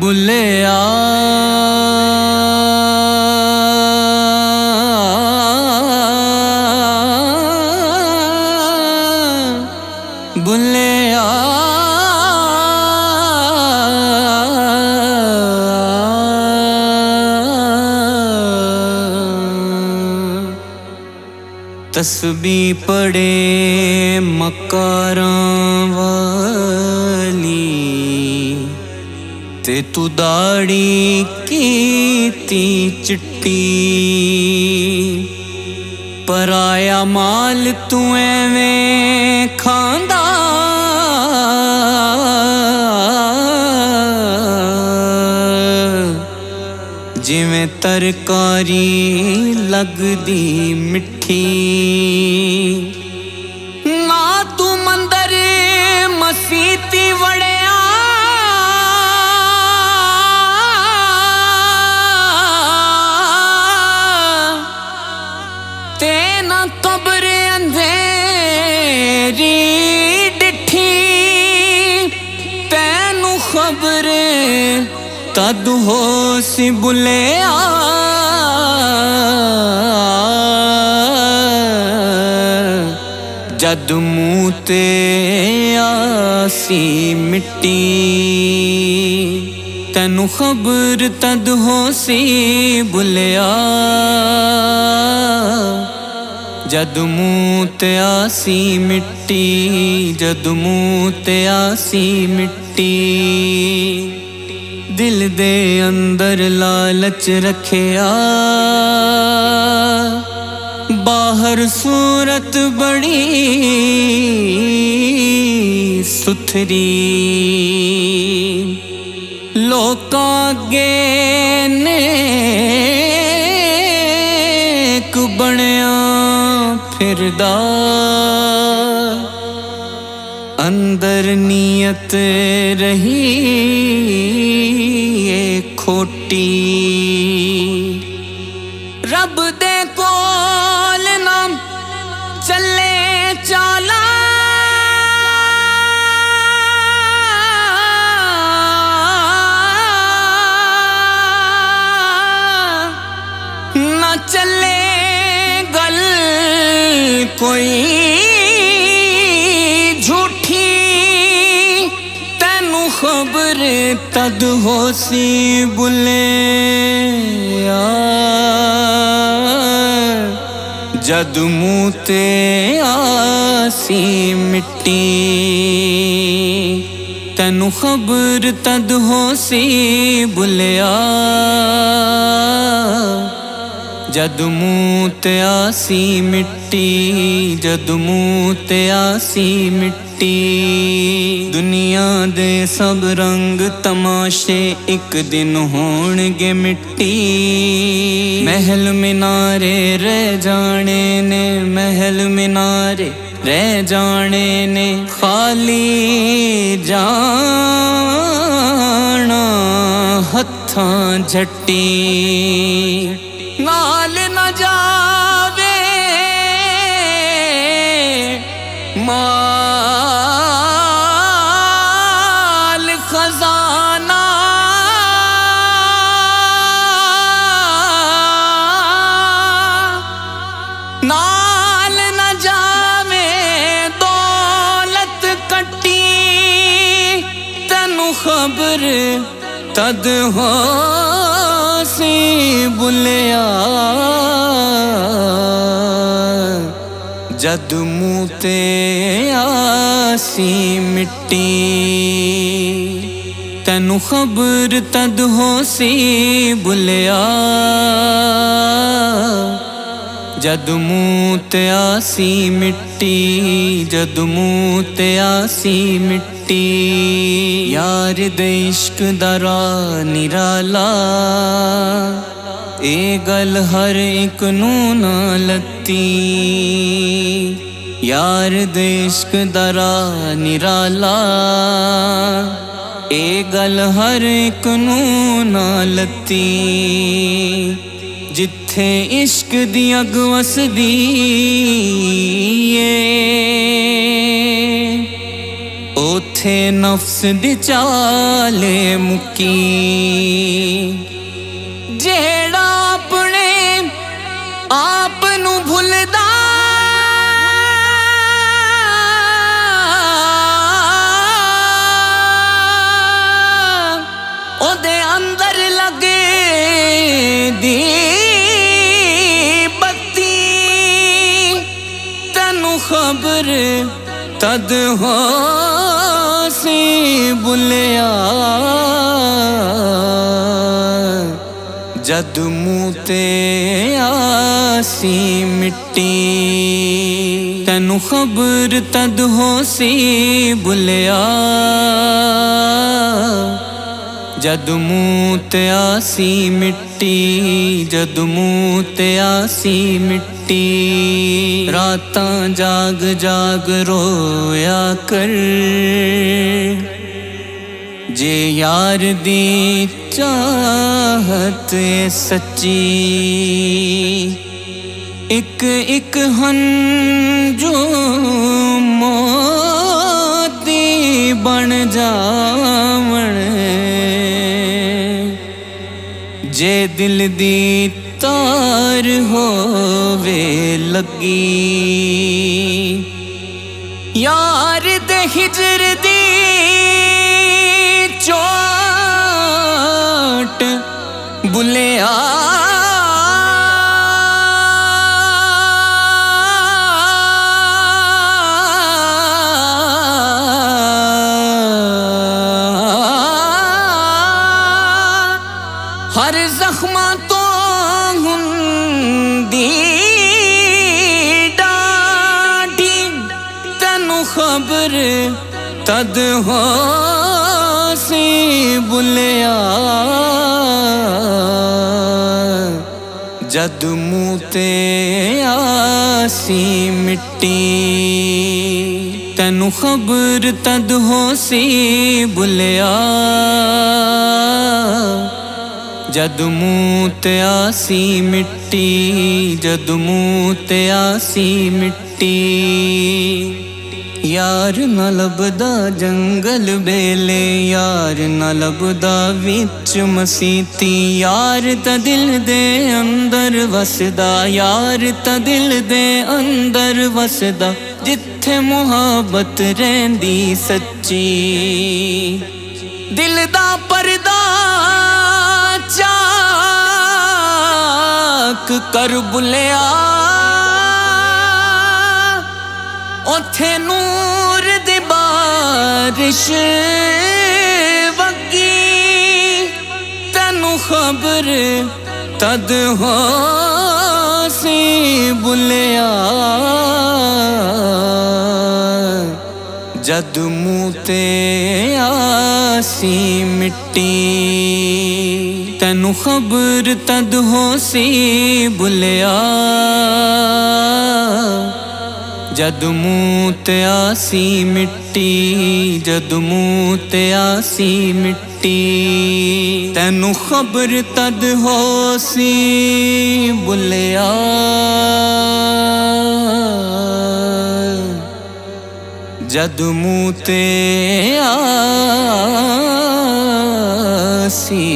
बुलिया बुलिया तस्बीह पढ़े मकारां वाली ते तू दाड़ी कीती चिट्टी पराया माल तू एवें खांदा जिवें तरकारी लगदी मिठी ना तू मंदर मसीती वड़िया ते ना कब्र अंधेरी डिठी तैनू खबर तद हो सी बुलिया जद मूंह ते आसी मिट्टी तैनू खबर तद हो सी बुलिया जद मूंह ते आसी मिट्टी जद मूंह ते आसी मिट्टी दिल दे अंदर लालच रखिया बाहर सूरत बड़ी सुथरी लोकां अगे नेक बनिया फिरदा अंदर नीयत रही खोटी रब दे कोल नाम चले चाला ना चले गल कोई खबर तद हो सी बुलिया जद मूंह ते आसी मिट्टी तैनू खबर तद हो सी बुलिया जद मूंह ते आसी मिट्टी जद मूंह ते आसी मिट्टी दुनिया दे सब रंग तमाशे एक दिन होणगे मिट्टी महल मिनारे रह जाने ने महल मिनारे रह जाने ने खाली जाना हत्थां झट्टी नाल न जावे माल खजाना नाल न जावे दौलत कट्टी तैनू खबर तद हो सी बुलिया जद मूंह ते आसी मिट्टी तैनू खबर तद हो सी बुलिया जद मूंह ते आसी मिट्टी जद मूंह ते आसी मिट्टी यार दे इश्क दा राह निराला ए गल हर एक नू ना लत्ती यार दे इश्क दा राह निराला ए गल हर एक नू ना लत्ती जिथे इश्क दी अग वसदी ओथे नफ्स दी चाले मुकी। जेड़ा अपने आप नू भुलदा ओदे अंदर लगे दी बत्ती। तैनू खबर तद हो सी बुलिया जद मूंह ते आसी मिट्टी। तैनू खबर तद हो सी बुलिया जद मूंह ते आसी मिट्टी। जद मूंह ते आसी मिट्टी। रातां जाग जाग रोया कर जे यार दी चाहत सच्ची। एक एक हंजू मोती बन जावण जे दिल दी तार होवे लगी। यार दे हिजर दी चोट बुलिया हर जख्मां तो हुंदी डाढ़ी। तैनू खबर तद हो सी बुलिया जद मूंह ते आसी मिट्टी। तैनू खबर तद हो सी बुलिया जद मूंह ते आसी मिट्टी। जद मूंह ते आसी मिट्टी। यार न लभदा जंगल बेले यार न लभदा विच मसीती। यार त दिल दे अंदर वसदा यार त दिल दे अंदर वसदा जिथे मुहब्बत रहिंदी सच्ची। दिल दा पर्दा चाक कर बुलिया ओथे नूर दी बारिश वगी। तैनू खबर तद हो सी बुलिया जद मूंह ते आसी मिट्टी। तैनू खबर तद हो सी बुलिया जद मूंह ते आसी मिट्टी। जद मूंह ते आसी मिट्टी। तैनू खबर तद हो सी बुलिया जद मूंह ते आसी